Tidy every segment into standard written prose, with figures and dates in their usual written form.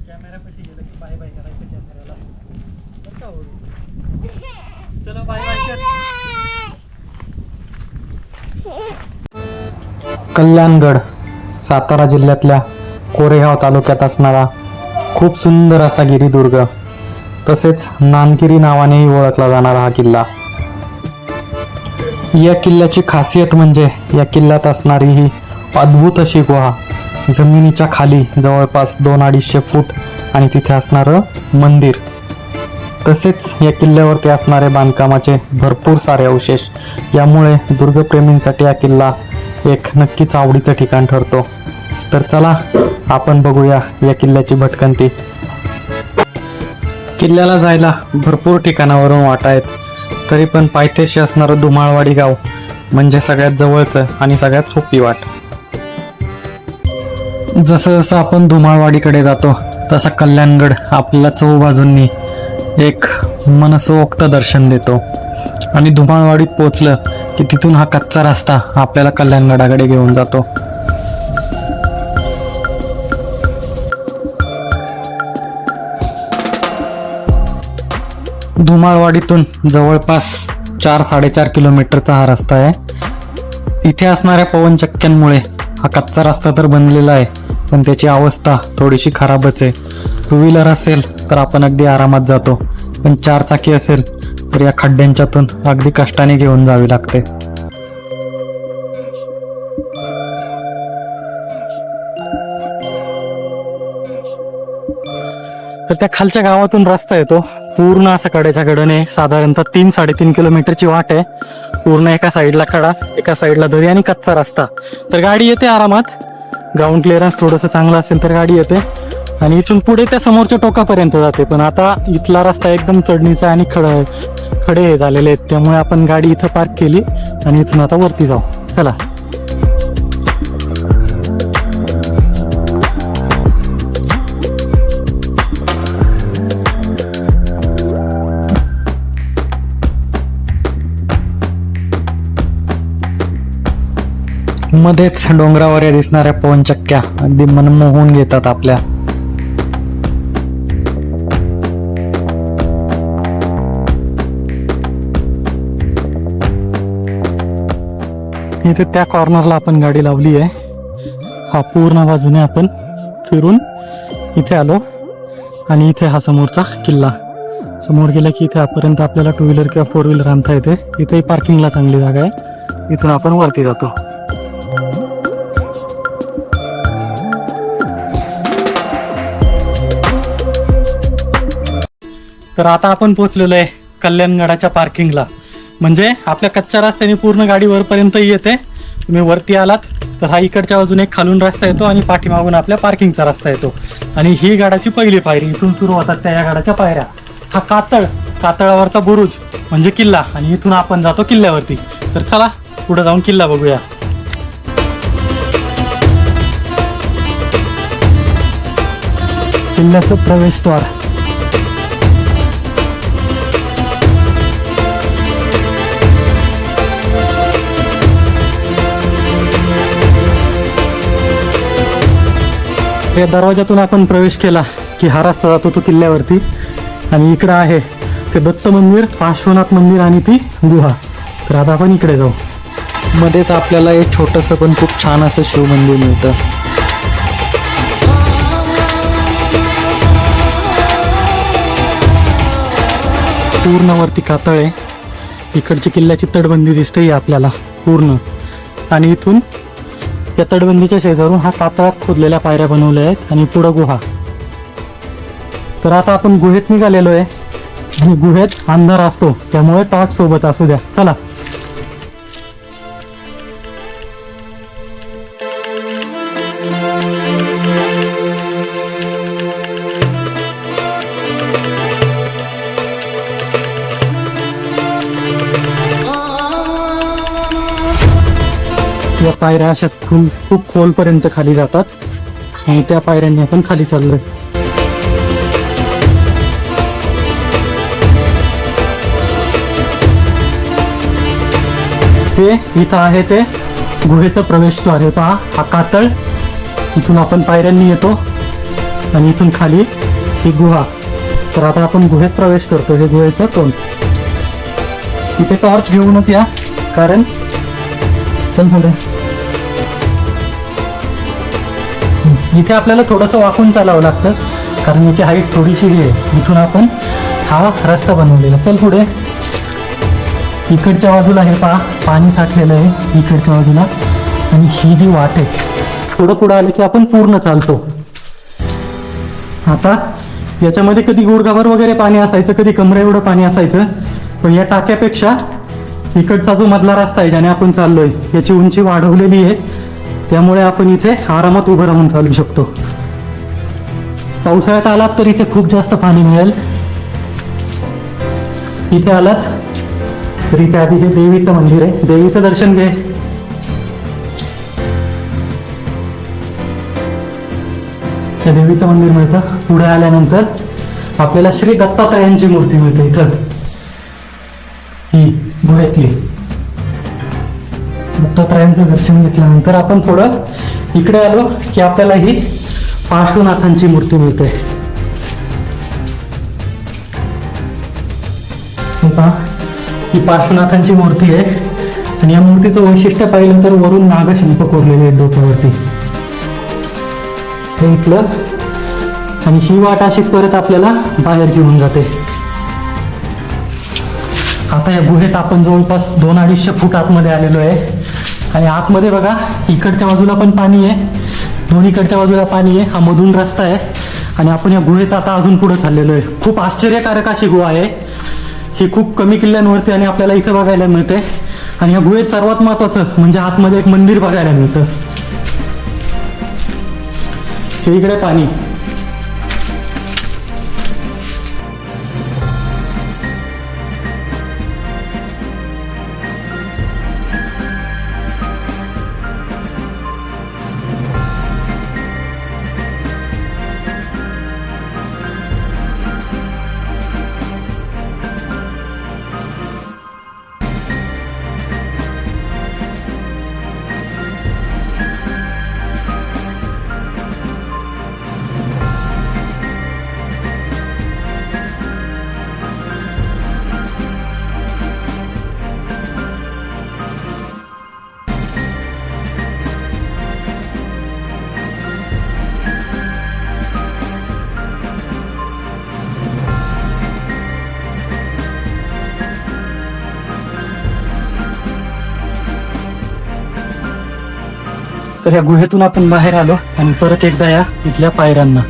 कॅमेऱ्यापाशी गेलं की bye bye करायचं कॅमेऱ्याला. बरं का हो? चलो बाय बाय कर. कल्याणगड सातारा जिल्ह्यातल्या कोरेगाव तालुक्यात असणारा खूप सुंदर असा गिरिदुर्ग, तसेच नानकिरी नावानेही ओळखला जाणारा हा किल्ला. या किल्ल्याची खासियत म्हणजे या किल्ल्यात असणारी ही अद्भुत अशी गुहा, जमिनीच्या खाली जवळपास 200-250 फूट, आणि तिथे असणारं मंदिर, तसेच या किल्ल्यावरती असणारे बांधकामाचे भरपूर सारे अवशेष, यामुळे दुर्गप्रेमींसाठी हा किल्ला एक नक्कीच आवडीचं ठिकाण ठरतो. तर चला आपण बघूया या किल्ल्याची भटकंती. किल्ल्याला जायला भरपूर ठिकाणावरून वाटा आहेत, तरी पण पायथ्याशी असणारं धुमाळवाडी गाव म्हणजे सगळ्यात जवळचं आणि सगळ्यात सोपी वाट. जसं जसं आपण धुमाळवाडीकडे जातो तसा कल्याणगड आपल्याला चहूबाजूंनी एक मनसोक्त दर्शन देतो, आणि धुमाळवाडीत पोचलं की तिथून हा कच्चा रस्ता आपल्याला कल्याणगडाकडे घेऊन जातो. धुमाळवाडीतून जवळपास 4-4.5 किलोमीटरचा हा रस्ता आहे. इथे असणाऱ्या पवनचक्क्यांमुळे हा कच्चा रस्ता तर बनलेला आहे, पण त्याची अवस्था थोडीशी खराबच आहे. 2 व्हीलर असेल तर आपण अगदी आरामात जातो, पण 4 चाकी असेल तर या खड्ड्यांच्यातून अगदी कष्टाने घेऊन जावी लागते. तर त्या खालच्या गावातून रस्ता येतो पूर्ण असा कडेच्या कडेने, साधारणतः 3-3.5 किलोमीटरची वाट आहे. पूर्ण एका साईडला खडा, एका साईडला दरी आणि कच्चा रस्ता. तर गाडी येते आरामात, ग्राउंड क्लिअरन्स थोडंसं चांगलं असेल तर गाडी येते, आणि इथून पुढे त्या समोरच्या टोकापर्यंत जाते. पण आता इथला रस्ता एकदम चढणीचा आणि खडे झालेले आहेत, त्यामुळे आपण गाडी इथं पार्क केली आणि इथून आता वरती जाऊ. चला. मध्येच डोंगरावर या दिसणाऱ्या पवनचक्क्या अगदी मनमोहून घेतात आपल्या. इथे त्या कॉर्नरला आपण गाडी लावली आहे. हा पूर्ण बाजूने आपण फिरून इथे आलो, आणि इथे हा समोरचा किल्ला. समोर गेला की इथे आपर्यंत आपल्याला 2 व्हीलर किंवा 4 व्हीलर आणता येते. इथे पार्किंगला चांगली जागा आहे. इथून आपण वरती जातो. तर आता आपण पोहोचलेलो आहे कल्याणगडाच्या पार्किंगला. म्हणजे आपल्या कच्च्या रस्त्याने पूर्ण गाडी वरपर्यंत येते. तुम्ही वरती आलात तर हा इकडच्या बाजूने एक खालून रस्ता येतो, आणि पाठीमागून आपल्या पार्किंगचा रस्ता येतो. आणि ही गडाची पहिली पायरी, इथून सुरू होतात त्या या गडाच्या पायऱ्या. हा कातळावरचा बुरुज म्हणजे किल्ला, आणि इथून आपण जातो किल्ल्यावरती. तर चला पुढे जाऊन किल्ला बघूया. किल्ल्याचं प्रवेशद्वार. या दरवाजातून आपण प्रवेश केला की हा रस्ता जातो तो किल्ल्यावरती, आणि इकडं आहे ते दत्त मंदिर, पार्श्वनाथ मंदिर आणि ती गुहा. तर आता आपण इकडे जाऊ. मध्येच आपल्याला एक छोटंसं पण खूप छान असं शिव मंदिर मिळतं. पूर्ण वरती कातळ आहे. इकडची किल्ल्याची तटबंदी दिसते आपल्याला पूर्ण, आणि इथून या तटबंदीच्या शेजारून हा कातळात खोदलेल्या पायऱ्या बनवल्या आहेत, आणि पुढं गुहा. तर आता आपण गुहेत निघालेलो आहे, आणि गुहेत अंधार असतो त्यामुळे टॉर्च सोबत असू द्या. चला. या पायऱ्या अशा खूप खोलपर्यंत खाली जातात, आणि त्या पायऱ्यांनी आपण खाली चाललोय. ते इथं आहे ते गुहेचं प्रवेशद्वार आहे. पहा, हा कातळ. इथून आपण पायऱ्यांनी येतो, आणि इथून खाली ही गुहा. तर आता आपण गुहेत प्रवेश करतो. हे गुहेचं तोंड. इथे टॉर्च घेऊनच या, कारण चल पुढे. इथे आपल्याला थोडंसं वाकून चालावं लागतं, कारण याची हाईट थोडीशी आहे. इथून आपण हा रस्ता बनवलेला. चल पुढे. इकडच्या बाजूला हे पाणी साठलेलं आहे इकडच्या बाजूला, आणि ही जी वाट आहे थोडं पुढं आलं की आपण पूर्ण चालतो. आता याच्यामध्ये कधी गुडघाभर वगैरे पाणी असायचं, कधी कमरे एवढं पाणी असायचं. पण या टाक्यापेक्षा इकडचा जो मधला रस्ता आहे ज्याने आपण चाललोय याची उंची वाढवलेली आहे, त्यामुळे आपण इथे आरामात उभं राहून चालू शकतो. पावसाळ्यात आलात तर इथे खूप जास्त पाणी मिळेल. इथे आलात तर इथे आधी हे देवीचं मंदिर आहे, देवीचं दर्शन घे. हे देवीचं मंदिर मिळतं. पुढे आल्यानंतर आपल्याला श्री दत्तात्रयांची मूर्ती मिळते इथं, ही गुहेतली. दत्तात्रयांचं दर्शन घेतल्यानंतर आपण थोडं इकडे आलो की आपल्याला ही पार्श्वनाथांची मूर्ती मिळते. हे पहा, ही पार्श्वनाथांची मूर्ती आहे. आणि या मूर्तीचं वैशिष्ट्य पाहिलं तर वरून नागशिल्प कोरलेले आहेत डोक्यावरती. हे इथलं. आणि ही वाट अशीच परत आपल्याला बाहेर घेऊन जाते. आता या गुहेत आपण जवळपास 200-250 फूट आतमध्ये आलेलो आहे. आणि आतमध्ये बघा, इकडच्या बाजूला पण पाणी आहे, दोन्हीकडच्या बाजूला पाणी आहे. हा मधून रस्ता आहे. आणि आपण या गुहेत आता अजून पुढे चाललेलो आहे. खूप आश्चर्यकारक अशी गुहा आहे ही. खूप कमी किल्ल्यांवरती आणि आपल्याला इथं बघायला मिळते. आणि या गुहेत सर्वात महत्वाचं म्हणजे आतमध्ये एक मंदिर बघायला मिळतं. हे इकडे पाणी. तर या गुहेतून आपण बाहेर आलो आणि परत एकदा या इथल्या पायऱ्यांना,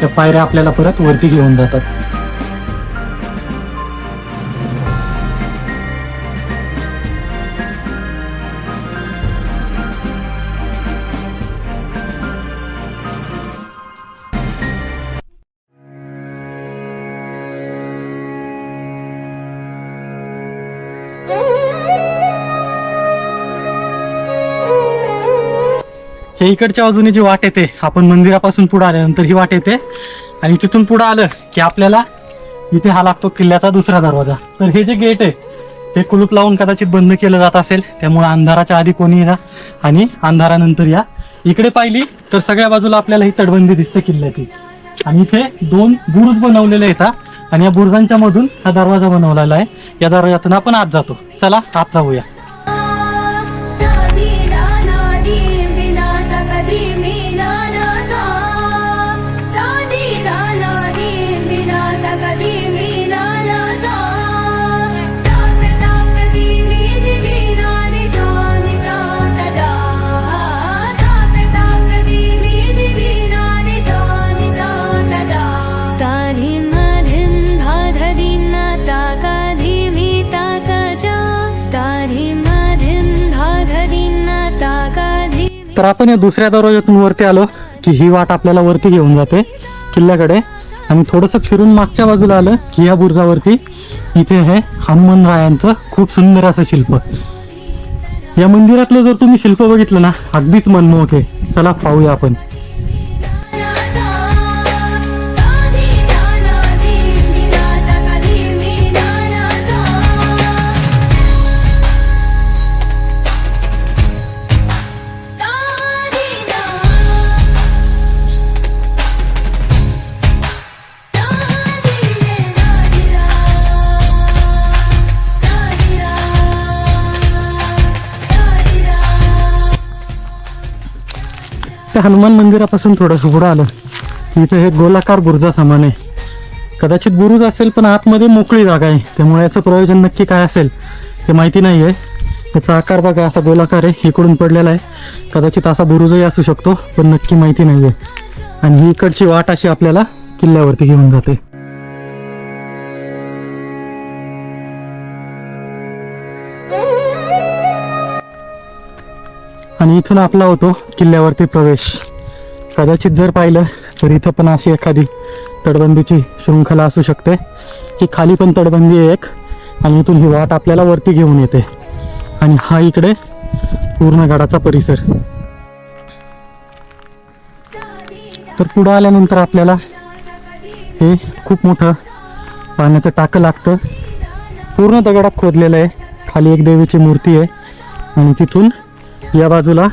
त्या पायऱ्या आपल्याला परत वरती घेऊन जातात. हे इकडच्या बाजूने जी वाट येते, आपण मंदिरापासून पुढे आल्यानंतर ही वाट येते. आणि तिथून पुढे आलं की आपल्याला इथे हा लागतो किल्ल्याचा दुसरा दरवाजा. तर हे जे गेट आहे हे कुलूप लावून कदाचित बंद केलं जात असेल, त्यामुळे अंधाराच्या आधी कोणी या आणि अंधारानंतर या. इकडे पाहिली तर सगळ्या बाजूला आपल्याला ही तटबंदी दिसते किल्ल्याची. आणि इथे 2 बुरुज बनवलेले आहेत आणि या बुरुजांच्या मधून हा दरवाजा बनवलेला आहे. या दरवाजातून आपण आत जातो. चला आत जाऊया. तर आपण या दुसऱ्या दरवाजातून वरती आलो की ही वाट आपल्याला वरती घेऊन जाते किल्ल्याकडे. आणि थोडंसं फिरून मागच्या बाजूला आलं की या बुरुजावरती इथे हे हनुमंतरायांचं खूप सुंदर असं शिल्प. या मंदिरातलं जर तुम्ही शिल्प बघितलं ना, अगदीच मनमोहक आहे. चला पाहूया आपण. इथे हनुमान मंदिरापासून थोडंसं पुढं आलं की इथे हे गोलाकार बुरुजा समान आहे. कदाचित बुरुज असेल पण आतमध्ये मोकळी जागा आहे, त्यामुळे याचं प्रयोजन नक्की काय असेल हे माहिती नाही आहे. याचा आकार बघा असा गोलाकार आहे, इकडून पडलेला आहे. कदाचित असा बुरुजही असू शकतो पण नक्की माहिती नाही आहे. आणि ही इकडची वाट अशी आपल्याला किल्ल्यावरती घेऊन जाते. आणि इथून आपला होतो किल्ल्यावरती प्रवेश. कदाचित जर पाहिलं तर इथं पण अशी एखादी तटबंदीची शृंखला असू शकते की खाली पण तटबंदी आहे एक, आणि इथून ही वाट आपल्याला वरती घेऊन येते. आणि हा इकडे पूर्ण गडाचा परिसर. तर पुढे आल्यानंतर आपल्याला हे खूप मोठं पाण्याचं टाकं लागतं. पूर्ण दगडात खोदलेलं आहे. खाली एक देवीची मूर्ती आहे आणि तिथून या बाजूला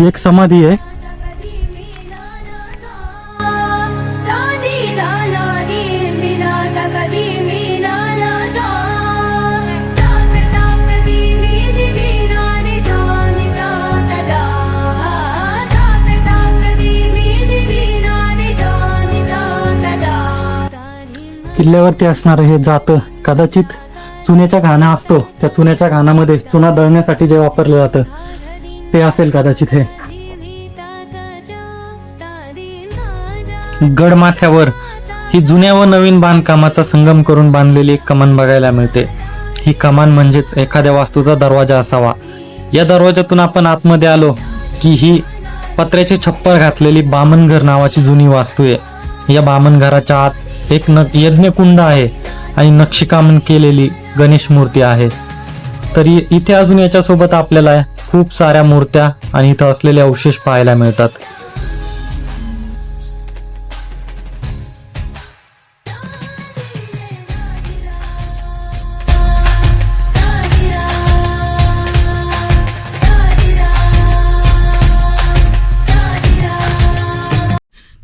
एक समाधी आहे. किल्ल्यावरती असणारं हे जातं कदाचित चुन्याचा घाणा असतो, त्या चुन्याच्या घाणामध्ये चुना दळण्यासाठी जे वापरलं जातं ते असेल कदाचित हे. गडमाथ्यावर ही जुन्या व नवीन बांधकामाचा संगम करून बांधलेली एक कमान बघायला मिळते. ही कमान म्हणजेच एखाद्या वास्तूचा दरवाजा असावा. या दरवाजातून आपण आतमध्ये आलो की ही पत्र्याचे छप्पर घातलेली बामणघर नावाची जुनी वास्तू आहे. या बामणघराच्या आत एक यज्ञकुंड आहे आणि नक्षीकाम केलेली गणेश मूर्ती आहे. तरी इथे अजून याच्यासोबत आपल्याला खूप साऱ्या मूर्त्या आणि इथं असलेले अवशेष पाहायला मिळतात.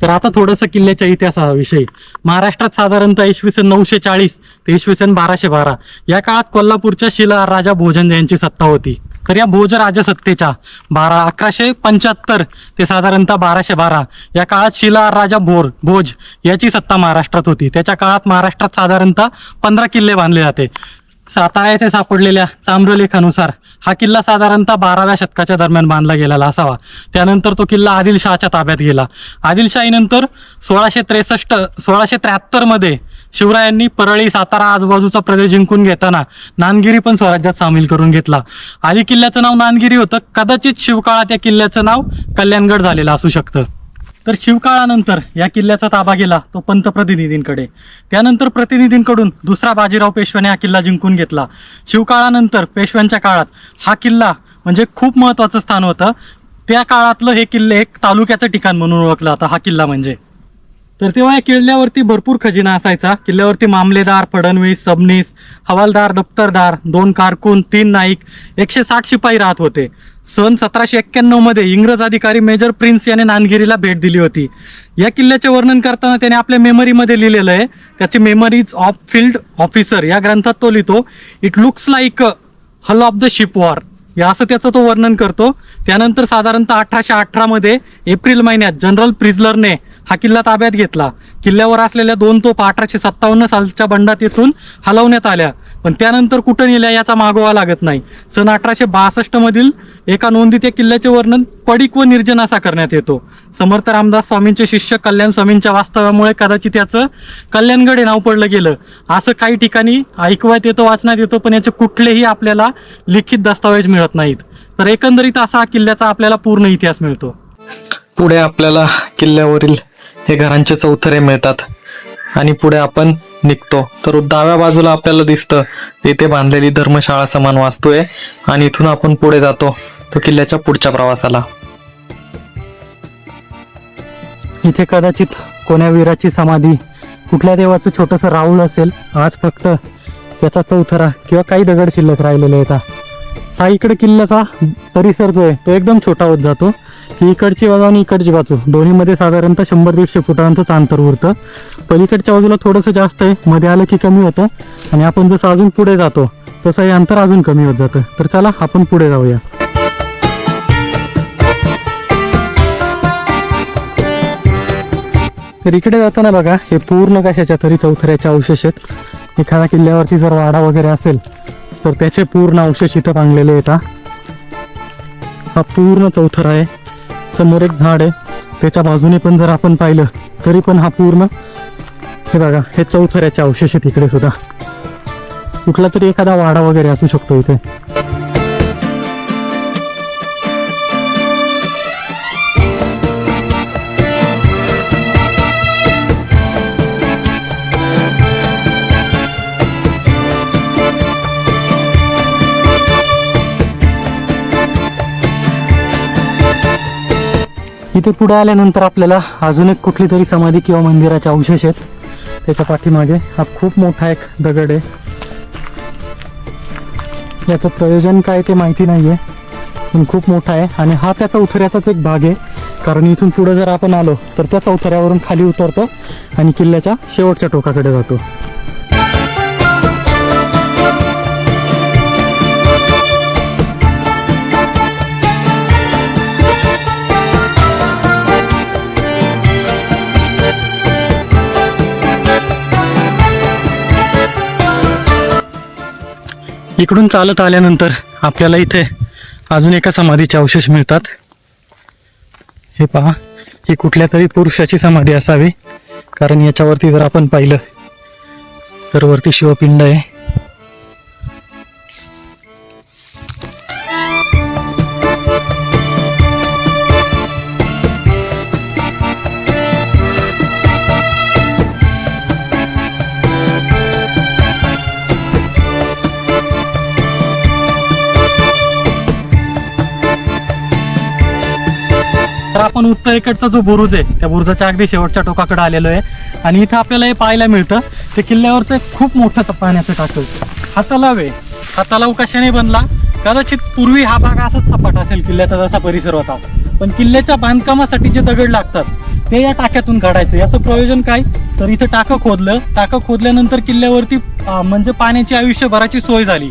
तर आता थोडंसं किल्ल्याच्या इतिहासाविषयी. महाराष्ट्रात साधारणतः इसवी सन 940 ते इसवी सन 1212 या काळात कोल्हापूरच्या शिलाहार राजा भोजन यांची सत्ता होती. तर या भोज राजसत्तेच्या 1175 ते साधारणतः 1212 या काळात शिलाहार राजा भोज याची सत्ता महाराष्ट्रात होती. त्याच्या काळात महाराष्ट्रात साधारणतः 15 किल्ले बांधले जाते. सातारा येथे सापडलेल्या ताम्रलेखानुसार हा किल्ला साधारणतः 12व्या शतकाच्या दरम्यान बांधला गेलेला असावा. त्यानंतर तो किल्ला आदिलशहाच्या ताब्यात गेला. आदिलशाहीनंतर 1673 मध्ये शिवरायांनी परळी, सातारा आजूबाजूचा प्रदेश जिंकून घेताना नानगिरी पण स्वराज्यात सामील करून घेतला. आधी किल्ल्याचं नाव नानगिरी होतं. कदाचित शिवकाळात या किल्ल्याचं नाव कल्याणगड झालेलं असू शकतं. तर शिवकाळानंतर या किल्ल्याचा ताबा गेला तो पंतप्रतिनिधींकडे. त्यानंतर प्रतिनिधींकडून दुसरा बाजीराव पेशव्याने हा किल्ला जिंकून घेतला. शिवकाळानंतर पेशव्यांच्या काळात हा किल्ला म्हणजे खूप महत्त्वाचं स्थान होतं. त्या काळातलं हे किल्ले एक तालुक्याचं ठिकाण म्हणून ओळखलं जातं हा किल्ला म्हणजे. तर तेव्हा या किल्ल्यावरती भरपूर खजिना असायचा. किल्ल्यावरती मामलेदार, फडणवीस, सबनीस, हवालदार, दप्तरदार, 2 कारकून, 3 नाईक, 160 शिपाई राहत होते. सन 1791 मध्ये इंग्रज अधिकारी मेजर प्रिन्स याने नानगिरीला भेट दिली होती. या किल्ल्याचे वर्णन करताना त्याने आपल्या मेमरीमध्ये लिहिलेलं आहे. त्याची मेमरीज ऑफ फील्ड ऑफिसर या ग्रंथात तो लिहितो, इट लुक्स लाईक हल ऑफ द शिप वॉर या असं त्याचं तो वर्णन करतो. त्यानंतर साधारणतः 1818 मध्ये एप्रिल महिन्यात जनरल प्रिझलरने हा किल्ला ताब्यात घेतला. किल्ल्यावर असलेल्या 2 तोफ 1857 सालच्या बंडात येथून हलवण्यात आल्या, पण त्यानंतर कुठं नेल्या याचा मागोवा लागत नाही. सन 1862 मधील एका नोंदीत या किल्ल्याचे वर्णन पडीक व निर्जन असा करण्यात येतो. समर्थ रामदास स्वामींचे शिष्य कल्याण स्वामींच्या वास्तव्यामुळे कदाचित याचं कल्याणगड हे नाव पडलं गेलं असं काही ठिकाणी ऐकवायत येतं, वाचण्यात येतो, पण याचे कुठलेही आपल्याला लिखित दस्तावेज मिळत नाहीत. तर एकंदरीत असा किल्ल्याचा आपल्याला पूर्ण इतिहास मिळतो. पुढे आपल्याला किल्ल्यावरील हे घरांचे चौथरे मिळतात आणि पुढे आपण निघतो. तर डाव्या बाजूला आपल्याला दिसतं इथे बांधलेली धर्मशाळा समान वास्तू आहे आणि इथून आपण पुढे जातो तो किल्ल्याच्या पुढच्या प्रवासाला. इथे कदाचित कोण्या वीराची समाधी, कुठल्या देवाचं छोटंसं राऊळ असेल. आज फक्त त्याचा चौथरा किंवा काही दगड शिल्लक राहिलेले आहेत. हा इकडे किल्ल्याचा परिसर जो आहे तो एकदम छोटा होत जातो. ही इकडची बाजू आणि इकडची बाजू दोन्हीमध्ये साधारणतः 100-150 फुटांचंच अंतर उरतं. पलीकडच्या बाजूला थोडंसं जास्त आहे, मध्ये आलं की कमी होतं आणि आपण जसं अजून पुढे जातो तसं हे अंतर अजून कमी होत जातं. तर चला आपण पुढे जाऊया. तर इकडे जाताना बघा हे पूर्ण कशाच्या तरी चौथऱ्याचे अवशेष आहेत. एखाद्या किल्ल्यावरती जर वाडा वगैरे असेल तर त्याचे पूर्ण अवशेष इथं बांधलेले येतात. हा पूर्ण चौथरा आहे. समोर एक झाड आहे, त्याच्या बाजूने पण जर आपण पाहिलं तरी पण हा पूर्ण हे बघा हे चौथऱ्याचे अवशेष आहेत. इकडे सुद्धा कुठला तरी एखादा वाडा वगैरे असू शकतो इथे. इथे पुढे आल्यानंतर आपल्याला अजून एक कुठली तरी समाधी किंवा मंदिराचे अवशेष आहेत. त्याच्या पाठीमागे हा खूप मोठा एक दगड आहे. याचं प्रयोजन काय ते माहिती नाहीये, पण खूप मोठा आहे आणि हा त्या चौथऱ्याचाच एक भाग आहे. कारण इथून पुढे जर आपण आलो तर त्या चौथऱ्यावरून खाली उतरतो आणि किल्ल्याच्या शेवटच्या टोकाकडे जातो. इकडून चालत आल्यानंतर आपल्याला इथे अजून एका समाधीचे अवशेष मिळतात. हे पहा, ही कुठल्या तरी पुरुषाची समाधी असावी, कारण याच्यावरती जर आपण पाहिलं तर वरती शिवपिंड आहे. तर आपण उत्तरेकडचा जो बुरुज आहे त्या बुरुजाच्या अगदी शेवटच्या टोकाकडे आलेलो आहे आणि इथं आपल्याला हे पाहायला मिळतं ते किल्ल्यावरचं एक खूप मोठं पाण्याचं टाकं. हा तलाव आहे. हा तलाव कशाने बनला? कदाचित पूर्वी हा भाग असाच सपाट असेल किल्ल्याचा जसा परिसर होता, पण किल्ल्याच्या बांधकामासाठी जे दगड लागतात ते या टाक्यातून काढायचं. याचं प्रयोजन काय? तर इथं टाकं खोदलं. टाकं खोदल्यानंतर किल्ल्यावरती म्हणजे पाण्याची आयुष्यभराची सोय झाली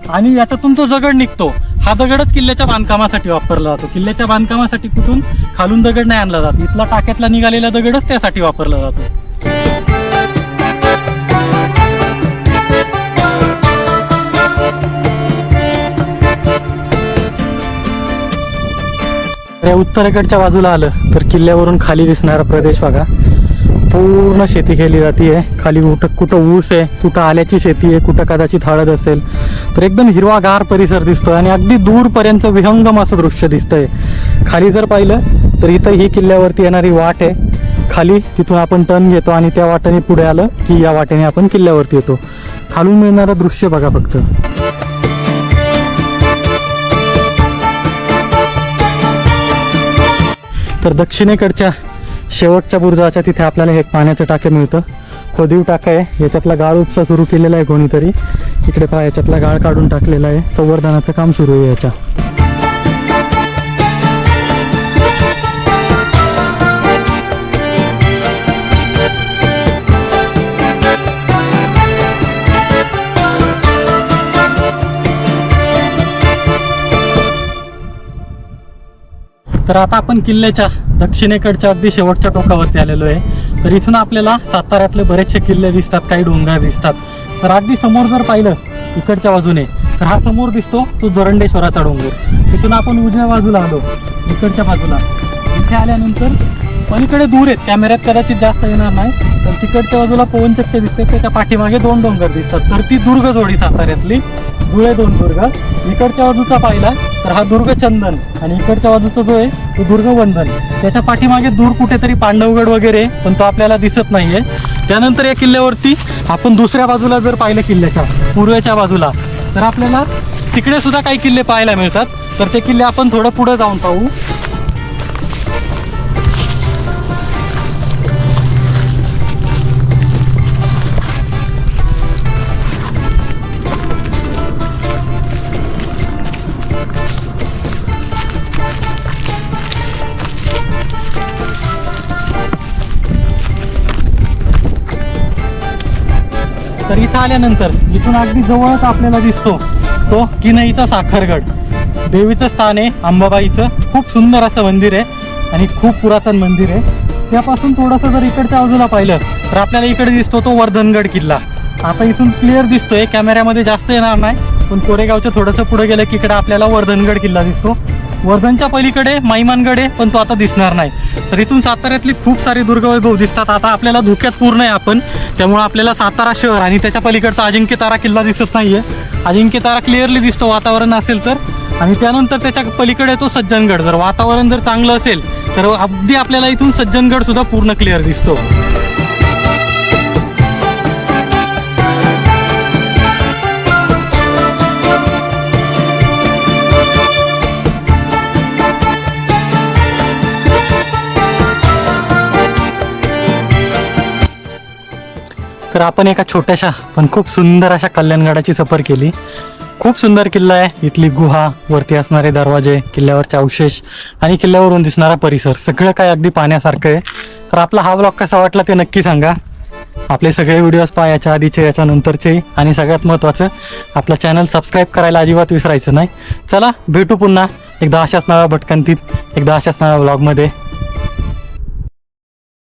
आणि याच्यातून तो दगड निघतो. हा दगडच किल्ल्याच्या बांधकामासाठी वापरला जातो. किल्ल्याच्या बांधकामासाठी कुठून खालून दगड नाही आणला जात, इथला टाक्यातला निघालेला दगडच त्यासाठी वापरला जातो. या उत्तरेकडच्या बाजूला आलं तर किल्ल्यावरून खाली दिसणारा प्रदेश बघा, पूर्ण शेती केली जाते. खाली कुठं ऊस आहे, कुठं आल्याची शेती आहे, कुठं कदाचित हळद असेल. तर एकदम हिरवागार परिसर दिसतोय आणि अगदी दूरपर्यंत विहंगम असं दृश्य दिसतंय. खाली जर पाहिलं तर इथं ही किल्ल्यावरती येणारी वाट आहे. खाली तिथून आपण टर्न घेतो आणि त्या वाटेने पुढे आलं की या वाटेने आपण किल्ल्यावरती येतो. खालून मिळणारं दृश्य बघा फक्त. तर दक्षिणेकडच्या शेवटच्या बुरुजाच्या तिथे आपल्याला एक पाण्याचं टाके मिळतं. खोदीव टाका आहे. याच्यातला गाळ उपसा सुरू केलेला आहे कोणीतरी. इकडे पहा, याच्यातला गाळ काढून टाकलेला आहे. संवर्धनाचं काम सुरू आहे याच्या. तर आता आपण किल्ल्याच्या दक्षिणेकडच्या अगदी शेवटच्या टोकावरती आलेलो आहे. तर इथून आपल्याला साताऱ्यातले बरेचसे किल्ले दिसतात, काही डोंगर दिसतात. तर अगदी समोर जर पाहिलं इकडच्या बाजूने तर हा समोर दिसतो तो जरंडेश्वराचा डोंगर. तिथून आपण उजव्या बाजूला आलो इकडच्या बाजूला. इथे आल्यानंतर पलीकडे दूर आहेत, कॅमेऱ्यात कदाचित जास्त येणार नाही, तर तिकडच्या बाजूला पवनचक्की दिसते. त्याच्या पाठीमागे दोन डोंगर दिसतात. तर ती दुर्ग जोडी साताऱ्यातली धुळे दोन दुर्ग. इकडच्या बाजूचा पाहिला तर हा दुर्ग चंदन आणि इकडच्या बाजूचा जो आहे तो दुर्ग वंदन. त्याच्या पाठीमागे दूर कुठेतरी पांडवगड वगैरे, पण तो आपल्याला दिसत नाहीये. त्यानंतर या किल्ल्यावरती आपण दुसऱ्या बाजूला जर पाहिलं किल्ल्याच्या पूर्वेच्या बाजूला तर आपल्याला तिकडे सुद्धा काही किल्ले पाहायला मिळतात. तर ते किल्ले आपण थोडं पुढे जाऊन पाहू. तर इथं आल्यानंतर इथून अगदी जवळच आपल्याला दिसतो तो किनईचा साखरगड. देवीचं स्थान आहे अंबाबाईचं. खूप सुंदर असं मंदिर आहे आणि खूप पुरातन मंदिर आहे. त्यापासून थोडंसं जर इकडच्या बाजूला पाहिलं तर आपल्याला इकडे दिसतो तो वर्धनगड किल्ला. आता इथून क्लिअर दिसतोय, कॅमेऱ्यामध्ये जास्त येणार नाही, पण कोरेगावच्या थोडंसं पुढे गेलं की इकडे आपल्याला वर्धनगड किल्ला दिसतो. वर्धनच्या पलीकडे माईमानगड आहे, पण तो आता दिसणार नाही. तर इथून साताऱ्यातली खूप सारी दुर्गवैभव दिसतात. आता आपल्याला धोक्यात पूर्ण आहे आपण, त्यामुळे आपल्याला सातारा शहर आणि त्याच्या पलीकडचा अजिंक्यतारा किल्ला दिसत नाहीये. अजिंक्यतारा क्लिअरली दिसतो वातावरण असेल तर, आणि त्यानंतर त्याच्या पलीकडे तो सज्जनगड. जर वातावरण जर चांगलं असेल तर अगदी आपल्याला इथून सज्जनगड सुद्धा पूर्ण क्लिअर दिसतो. तर आपण एका छोट्याशा पण खूप सुंदर अशा कल्याणगडाची सफर केली. खूप सुंदर किल्ला आहे. इथली गुहा, वरती असणारे दरवाजे, किल्ल्यावरचे अवशेष आणि किल्ल्यावरून दिसणारा परिसर सगळं काय अगदी पाहण्यासारखं आहे. तर आपला हा ब्लॉग कसा वाटला ते नक्की सांगा. आपले सगळे व्हिडिओज पहा, याच्या आधीचे, याच्या नंतरचे, आणि सगळ्यात महत्त्वाचं आपलं चॅनल सबस्क्राईब करायला अजिबात विसरायचं नाही. चला भेटू पुन्हा एकदा अशाच नव्या भटकंतीत, एकदा अशाच नव्या ब्लॉगमध्ये.